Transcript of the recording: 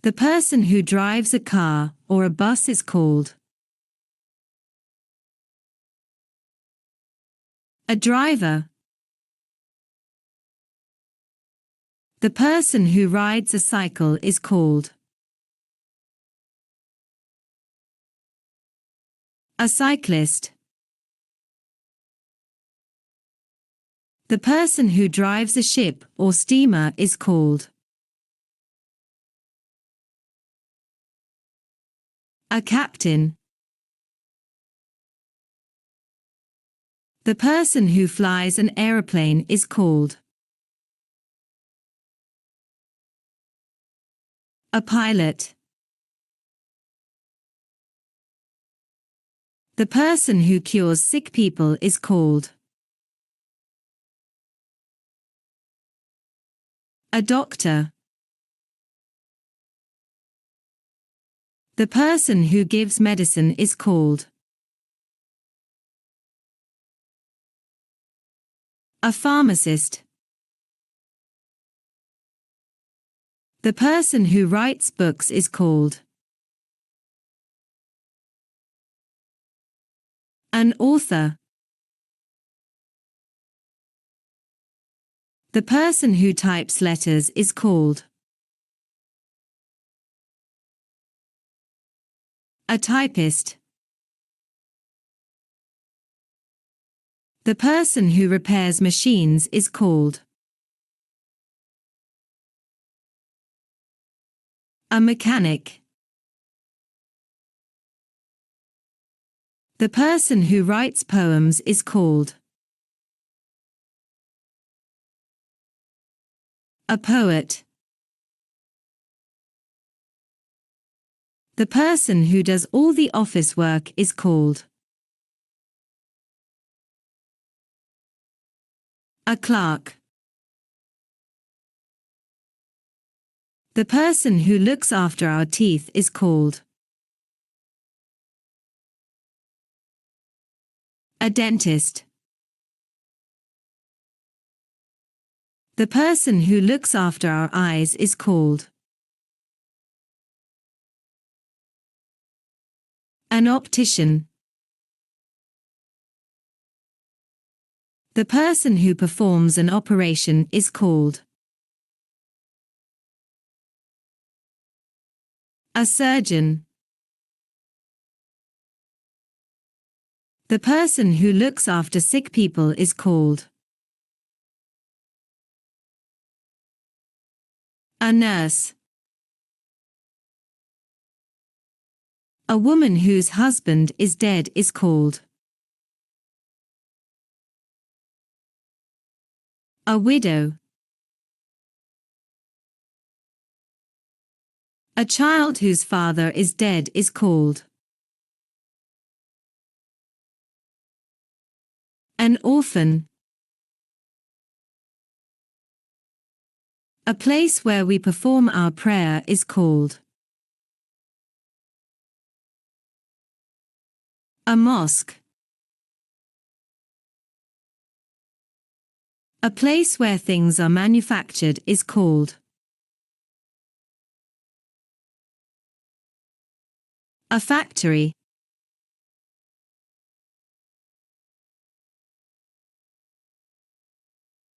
The person who drives a car or a bus is called a driver. The person who rides a cycle is called a cyclist. The person who drives a ship or steamer is called a captain. The person who flies an aeroplane is called a pilot. The person who cures sick people is called a doctor. The person who gives medicine is called a pharmacist. The person who writes books is called an author. The person who types letters is called a typist. The person who repairs machines is called a mechanic. The person who writes poems is called a poet. The person who does all the office work is called a clerk. The person who looks after our teeth is called a dentist. The person who looks after our eyes is called an optician. The person who performs an operation is called a surgeon. The person who looks after sick people is called a nurse. A woman whose husband is dead is called a widow. A child whose father is dead is called an orphan. A place where we perform our prayer is called a mosque. A place where things are manufactured is called a factory.